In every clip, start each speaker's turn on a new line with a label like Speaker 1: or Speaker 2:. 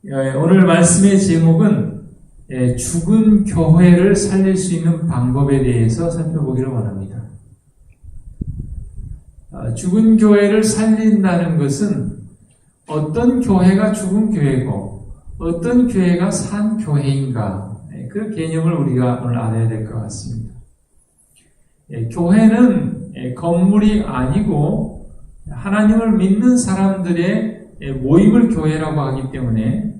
Speaker 1: 오늘 말씀의 제목은 죽은 교회를 살릴 수 있는 방법에 대해서 살펴보기를 원합니다. 죽은 교회를 살린다는 것은 어떤 교회가 죽은 교회고 어떤 교회가 산 교회인가, 그 개념을 우리가 오늘 알아야 될 것 같습니다. 교회는 건물이 아니고 하나님을 믿는 사람들의 모임을 교회라고 하기 때문에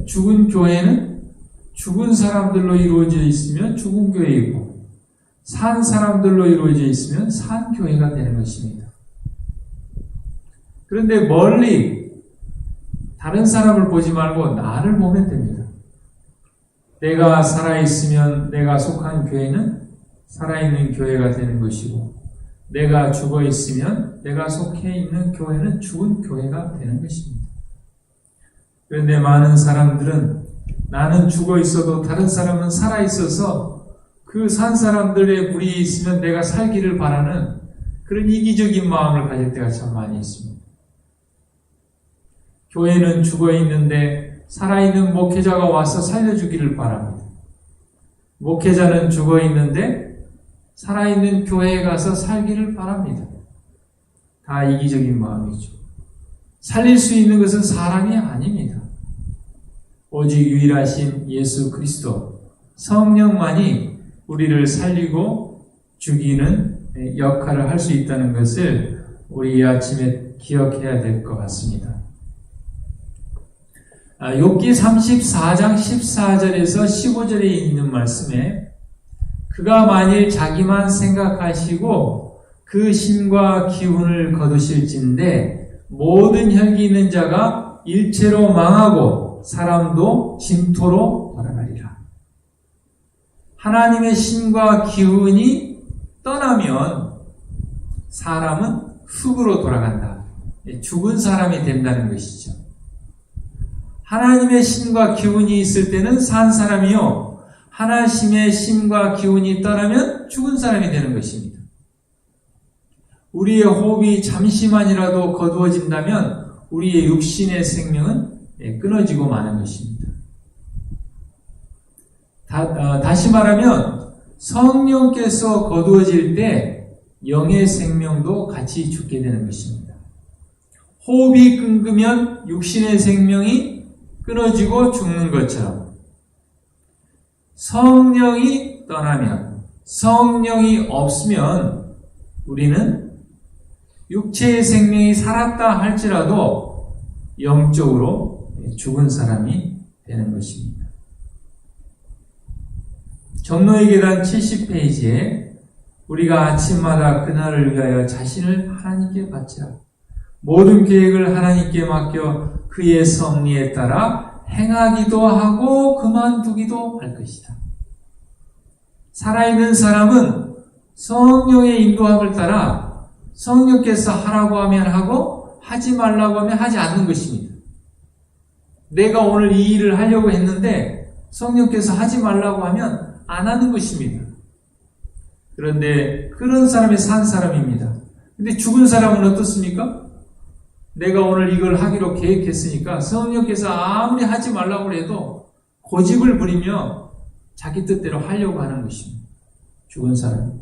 Speaker 1: 죽은 교회는 죽은 사람들로 이루어져 있으면 죽은 교회이고 산 사람들로 이루어져 있으면 산 교회가 되는 것입니다. 그런데 멀리 다른 사람을 보지 말고 나를 보면 됩니다. 내가 살아있으면 내가 속한 교회는 살아있는 교회가 되는 것이고, 내가 죽어있으면 내가 속해 있는 교회는 죽은 교회가 되는 것입니다. 그런데 많은 사람들은 나는 죽어있어도 다른 사람은 살아있어서 그 산 사람들의 무리에 있으면 내가 살기를 바라는 그런 이기적인 마음을 가질 때가 참 많이 있습니다. 교회는 죽어있는데 살아있는 목회자가 와서 살려주기를 바랍니다. 목회자는 죽어있는데 살아있는 교회에 가서 살기를 바랍니다. 다 이기적인 마음이죠. 살릴 수 있는 것은 사람이 아닙니다. 오직 유일하신 예수 그리스도, 성령만이 우리를 살리고 죽이는 역할을 할 수 있다는 것을 우리 이 아침에 기억해야 될 것 같습니다. 욥기 34장 14절에서 15절에 있는 말씀에 그가 만일 자기만 생각하시고 그 힘과 기운을 거두실진데 모든 혈기 있는 자가 일체로 망하고 사람도 진토로 돌아가리라. 하나님의 힘과 기운이 떠나면 사람은 흙으로 돌아간다. 죽은 사람이 된다는 것이죠. 하나님의 힘과 기운이 있을 때는 산 사람이요, 하나님의 힘과 기운이 떠나면 죽은 사람이 되는 것입니다. 우리의 호흡이 잠시만이라도 거두어진다면 우리의 육신의 생명은 끊어지고 마는 것입니다. 다시 말하면 성령께서 거두어질 때 영의 생명도 같이 죽게 되는 것입니다. 호흡이 끊기면 육신의 생명이 끊어지고 죽는 것처럼 성령이 떠나면, 성령이 없으면 우리는 육체의 생명이 살았다 할지라도 영적으로 죽은 사람이 되는 것입니다. 전노의 계단 70페이지에 우리가 아침마다 그날을 위하여 자신을 하나님께 바치라. 모든 계획을 하나님께 맡겨 그의 섭리에 따라 행하기도 하고 그만두기도 할 것이다. 살아있는 사람은 성령의 인도함을 따라 성령께서 하라고 하면 하고 하지 말라고 하면 하지 않는 것입니다. 내가 오늘 이 일을 하려고 했는데 성령께서 하지 말라고 하면 안 하는 것입니다. 그런데 그런 사람이 산 사람입니다. 근데 죽은 사람은 어떻습니까? 내가 오늘 이걸 하기로 계획했으니까 성령께서 아무리 하지 말라고 해도 고집을 부리며 자기 뜻대로 하려고 하는 것입니다. 죽은 사람.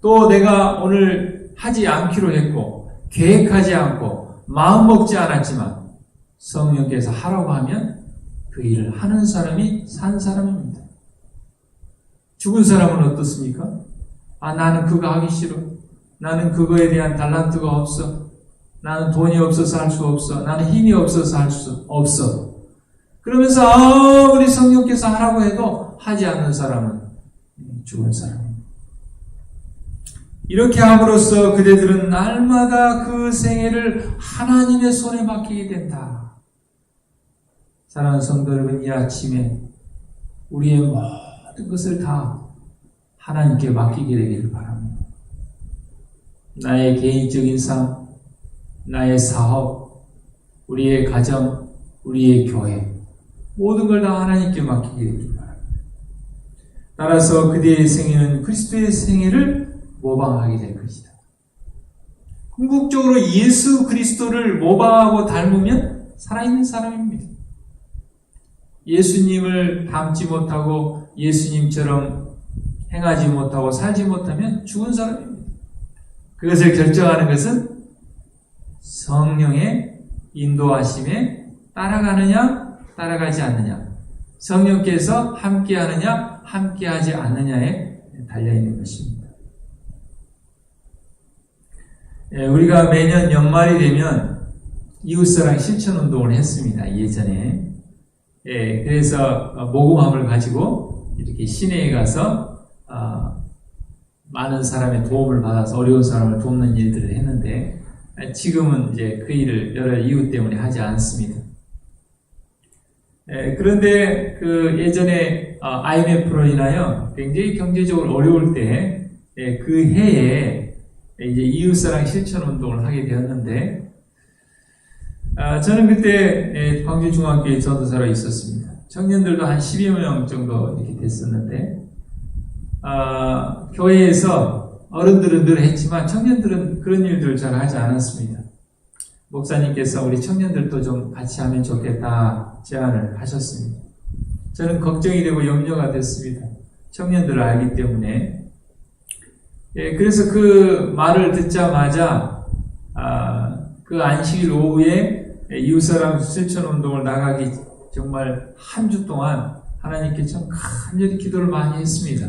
Speaker 1: 또 내가 오늘 하지 않기로 했고 계획하지 않고 마음먹지 않았지만 성령께서 하라고 하면 그 일을 하는 사람이 산 사람입니다. 죽은 사람은 어떻습니까? 나는 그거 하기 싫어. 나는 그거에 대한 달란트가 없어. 나는 돈이 없어서 할 수 없어. 나는 힘이 없어서 할 수 없어. 그러면서 아무리 성령께서 하라고 해도 하지 않는 사람은 죽은 사람입니다. 이렇게 함으로써 그대들은 날마다 그 생애를 하나님의 손에 맡기게 된다. 사랑하는 성도 여러분, 이 아침에 우리의 모든 것을 다 하나님께 맡기게 되기를 바랍니다. 나의 개인적인 삶, 나의 사업, 우리의 가정, 우리의 교회, 모든 걸 다 하나님께 맡기게 되기를 바랍니다. 따라서 그대의 생애는 그리스도의 생애를 모방하게 될 것이다. 궁극적으로 예수 그리스도를 모방하고 닮으면 살아있는 사람입니다. 예수님을 닮지 못하고 예수님처럼 행하지 못하고 살지 못하면 죽은 사람입니다. 그것을 결정하는 것은 성령의 인도하심에 따라가느냐, 따라가지 않느냐, 성령께서 함께하느냐, 함께하지 않느냐에 달려있는 것입니다. 우리가 매년 연말이 되면 이웃사랑 실천운동을 했습니다. 예전에. 그래서 모금함을 가지고 이렇게 시내에 가서 많은 사람의 도움을 받아서 어려운 사람을 돕는 일들을 했는데 지금은 이제 그 일을 여러 이유 때문에 하지 않습니다. 그런데 그 예전에 IMF로 인하여 굉장히 경제적으로 어려울 때 그 해에 이제 이웃사랑 실천운동을 하게 되었는데 저는 그때 광주중학교에 전도사로 있었습니다. 청년들도 한 10여 명 정도 이렇게 됐었는데 교회에서 어른들은 늘 했지만 청년들은 그런 일들을 잘 하지 않았습니다. 목사님께서 우리 청년들도 좀 같이 하면 좋겠다 제안을 하셨습니다. 저는 걱정이 되고 염려가 됐습니다. 청년들을 알기 때문에. 그래서 그 말을 듣자마자 그 안식일 오후에 이웃사랑 실천운동을 나가기 정말 한 주 동안 하나님께 참 간절히 기도를 많이 했습니다.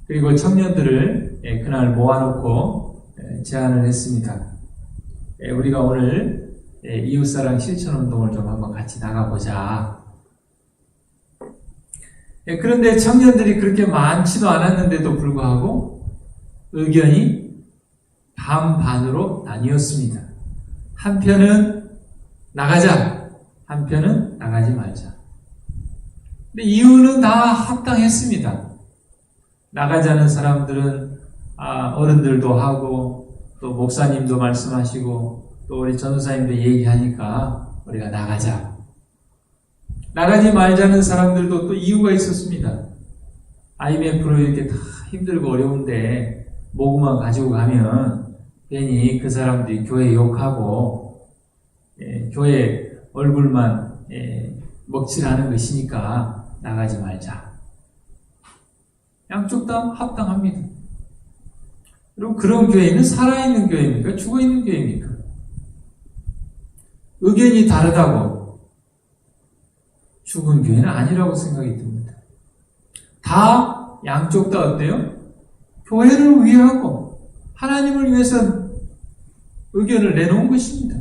Speaker 1: 그리고 청년들을 그날 모아놓고 제안을 했습니다. 우리가 오늘 이웃사랑 실천운동을 좀 한번 같이 나가보자. 그런데 청년들이 그렇게 많지도 않았는데도 불구하고 의견이 반반으로 나뉘었습니다. 한편은 나가자, 한편은 나가지 말자. 근데 이유는 다 합당했습니다. 나가자는 사람들은 어른들도 하고 또 목사님도 말씀하시고 또 우리 전도사님도 얘기하니까 우리가 나가자. 나가지 말자는 사람들도 또 이유가 있었습니다. IMF로 이렇게 다 힘들고 어려운데 모금만 가지고 가면 괜히 그 사람들이 교회 욕하고 교회 얼굴만 먹칠하는 것이니까 나가지 말자. 양쪽 다 합당합니다. 그럼 그런 교회는 살아있는 교회입니까? 죽어있는 교회입니까? 의견이 다르다고 죽은 교회는 아니라고 생각이 듭니다. 다 양쪽 다 어때요? 교회를 위하고 하나님을 위해서 의견을 내놓은 것입니다.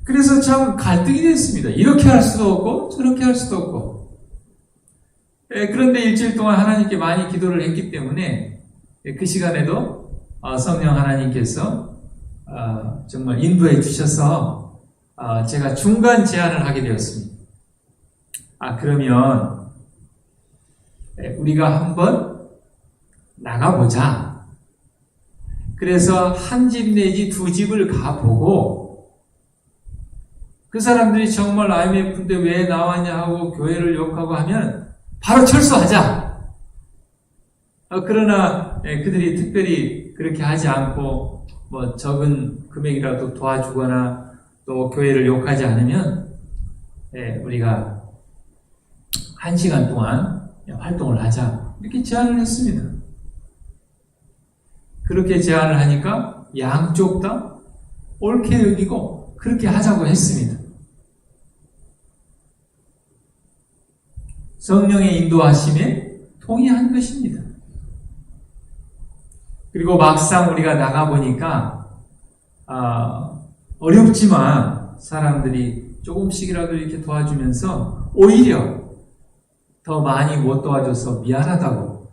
Speaker 1: 그래서 참 갈등이 됐습니다. 이렇게 할 수도 없고 저렇게 할 수도 없고. 그런데 일주일 동안 하나님께 많이 기도를 했기 때문에 그 시간에도 성령 하나님께서 정말 인도해 주셔서 제가 중간 제안을 하게 되었습니다. 그러면 우리가 한번 나가보자. 그래서 한 집 내지 두 집을 가보고 그 사람들이 정말 IMF인데 왜 나왔냐 하고 교회를 욕하고 하면 바로 철수하자. 그러나 그들이 특별히 그렇게 하지 않고 뭐 적은 금액이라도 도와주거나 또 교회를 욕하지 않으면 우리가 1시간 동안 활동을 하자. 이렇게 제안을 했습니다. 그렇게 제안을 하니까 양쪽 다 옳게 여기고 그렇게 하자고 했습니다. 성령의 인도하심에 동의한 것입니다. 그리고 막상 우리가 나가보니까 어렵지만 사람들이 조금씩이라도 이렇게 도와주면서 오히려 더 많이 못 도와줘서 미안하다고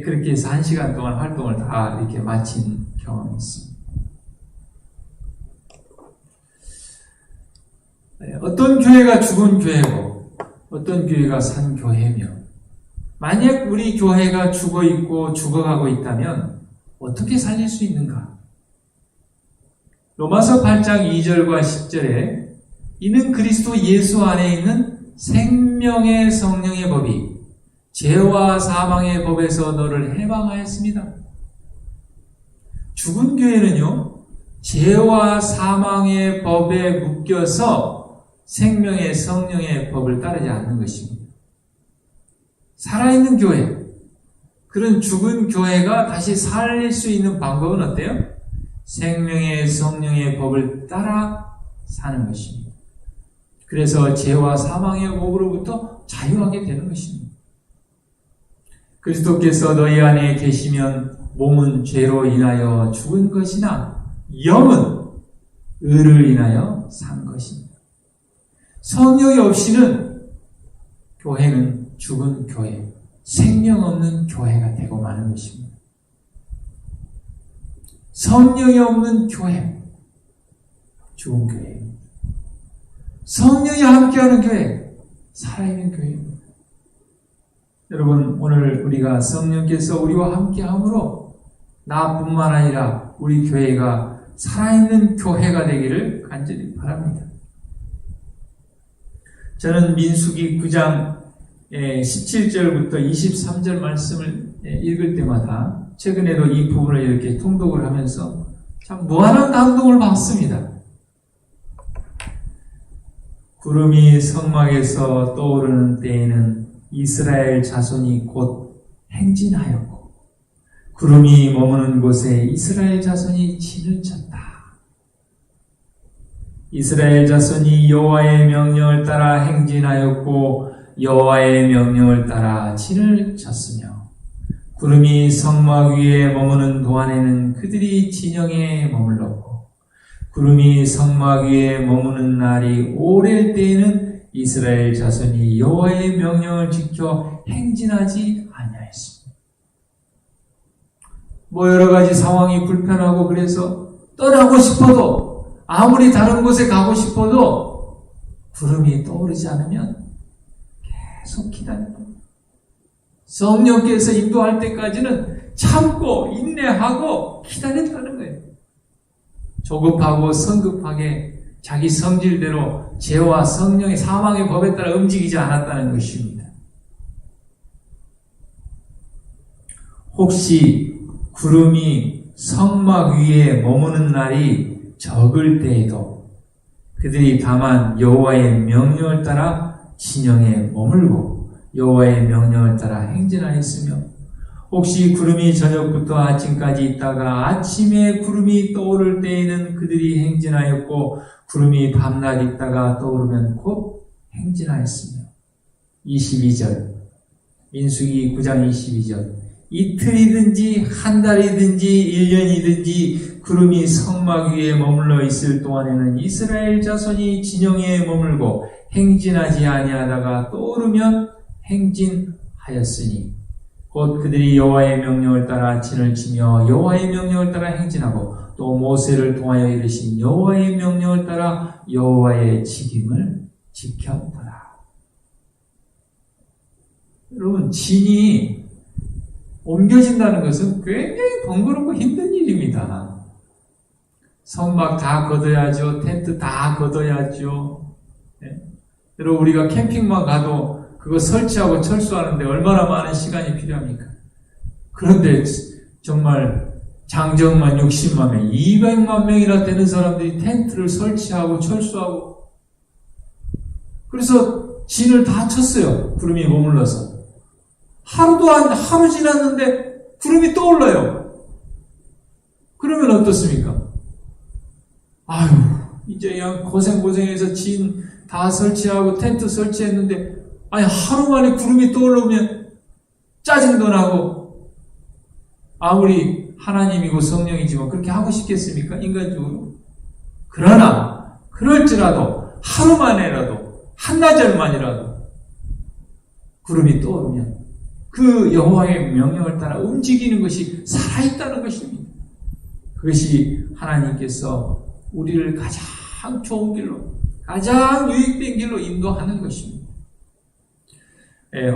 Speaker 1: 그렇게 해서 1시간 동안 활동을 다 이렇게 마친 경험이 있습니다. 어떤 교회가 죽은 교회고 어떤 교회가 산 교회며 만약 우리 교회가 죽어있고 죽어가고 있다면 어떻게 살릴 수 있는가? 로마서 8장 2절과 10절에 이는 그리스도 예수 안에 있는 생명의 성령의 법이 죄와 사망의 법에서 너를 해방하였습니다. 죽은 교회는요, 죄와 사망의 법에 묶여서 생명의 성령의 법을 따르지 않는 것입니다. 살아있는 교회, 그런 죽은 교회가 다시 살릴 수 있는 방법은 어때요? 생명의 성령의 법을 따라 사는 것입니다. 그래서 죄와 사망의 법으로부터 자유하게 되는 것입니다. 그리스도께서 너희 안에 계시면 몸은 죄로 인하여 죽은 것이나 영은 의를 인하여 산 것입니다. 성령이 없이는 교회는 죽은 교회, 생명 없는 교회가 되고 마는 것입니다. 성령이 없는 교회, 죽은 교회입니다. 성령이 함께하는 교회, 살아있는 교회입니다. 여러분, 오늘 우리가 성령께서 우리와 함께함으로 나뿐만 아니라 우리 교회가 살아있는 교회가 되기를 간절히 바랍니다. 저는 민수기 9장 17절부터 23절 말씀을 읽을 때마다 최근에도 이 부분을 이렇게 통독을 하면서 참 무한한 감동을 받습니다. 구름이 성막에서 떠오르는 때에는 이스라엘 자손이 곧 행진하였고 구름이 머무는 곳에 이스라엘 자손이 진을 쳤다. 이스라엘 자손이 여호와의 명령을 따라 행진하였고 여호와의 명령을 따라 진을 쳤으며 구름이 성막 위에 머무는 동안에는 그들이 진영에 머물렀고 구름이 성막 위에 머무는 날이 오래일 때에는 이스라엘 자손이 여호와의 명령을 지켜 행진하지 아니하였습니다. 여러 가지 상황이 불편하고 그래서 떠나고 싶어도 아무리 다른 곳에 가고 싶어도 구름이 떠오르지 않으면 계속 기다립니다. 성령께서 인도할 때까지는 참고 인내하고 기다렸다는 거예요. 조급하고 성급하게 자기 성질대로 죄와 성령의 사망의 법에 따라 움직이지 않았다는 것입니다. 혹시 구름이 성막 위에 머무는 날이 적을 때에도 그들이 다만 여호와의 명령을 따라 진영에 머물고 여호와의 명령을 따라 행진하였으며 혹시 구름이 저녁부터 아침까지 있다가 아침에 구름이 떠오를 때에는 그들이 행진하였고 구름이 밤낮 있다가 떠오르면 곧 행진하였으며 22절 민수기 9장 22절 이틀이든지 한 달이든지 1년이든지 구름이 성막 위에 머물러 있을 동안에는 이스라엘 자손이 진영에 머물고 행진하지 아니하다가 떠오르면 행진하였으니 곧 그들이 여호와의 명령을 따라 진을 치며 여호와의 명령을 따라 행진하고 또 모세를 통하여 이르신 여호와의 명령을 따라 여호와의 지킴을 지켰더라. 여러분, 진이 옮겨진다는 것은 굉장히 번거롭고 힘든 일입니다. 성막 다 걷어야죠. 텐트 다 걷어야죠. 네? 여러분, 우리가 캠핑만 가도 그거 설치하고 철수하는데 얼마나 많은 시간이 필요합니까? 그런데 정말 장정만 60만 명, 200만 명이나 되는 사람들이 텐트를 설치하고 철수하고 그래서 진을 다 쳤어요. 구름이 머물러서. 하루 지났는데 구름이 떠올라요. 그러면 어떻습니까? 아유, 이제 그냥 고생해서 진 다 설치하고 텐트 설치했는데 하루 만에 구름이 떠오르면 짜증도 나고 아무리 하나님이고 성령이지만 그렇게 하고 싶겠습니까? 인간적으로. 그러나 그럴지라도 하루 만에라도 한나절만이라도 구름이 떠오르면 그 여호와의 명령을 따라 움직이는 것이 살아있다는 것입니다. 그것이 하나님께서 우리를 가장 좋은 길로, 가장 유익된 길로 인도하는 것입니다.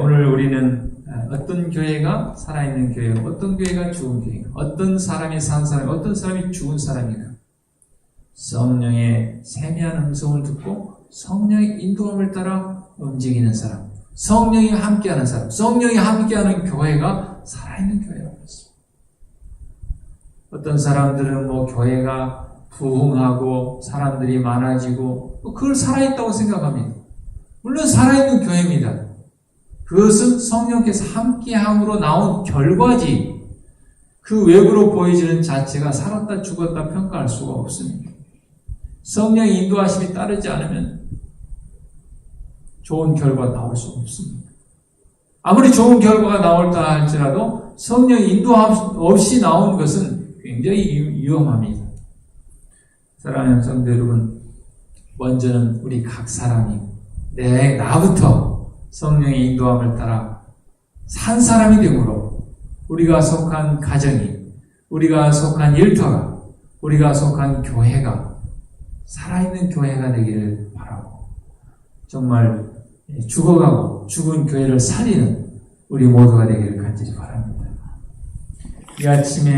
Speaker 1: 오늘 우리는 어떤 교회가 살아있는 교회고 어떤 교회가 죽은 교회인가, 어떤 사람이 산 사람, 어떤 사람이 죽은 사람인가, 성령의 세미한 음성을 듣고 성령의 인도함을 따라 움직이는 사람, 성령이 함께하는 사람, 성령이 함께하는 교회가 살아있는 교회라고 했습니다. 어떤 사람들은 교회가 부흥하고 사람들이 많아지고 그걸 살아있다고 생각합니다. 물론 살아있는 교회입니다. 그것은 성령께서 함께함으로 나온 결과지 그 외부로 보여지는 자체가 살았다 죽었다 평가할 수가 없습니다. 성령의 인도하심이 따르지 않으면 좋은 결과 나올 수가 없습니다. 아무리 좋은 결과가 나올다 할지라도 성령의 인도함 없이 나온 것은 굉장히 위험합니다. 사랑하는 성도 여러분, 먼저는 우리 각 사람이 나부터 성령의 인도함을 따라 산 사람이 되므로 우리가 속한 가정이, 우리가 속한 일터가, 우리가 속한 교회가 살아있는 교회가 되기를 바라고 정말 죽어가고 죽은 교회를 살리는 우리 모두가 되기를 간절히 바랍니다. 이 아침에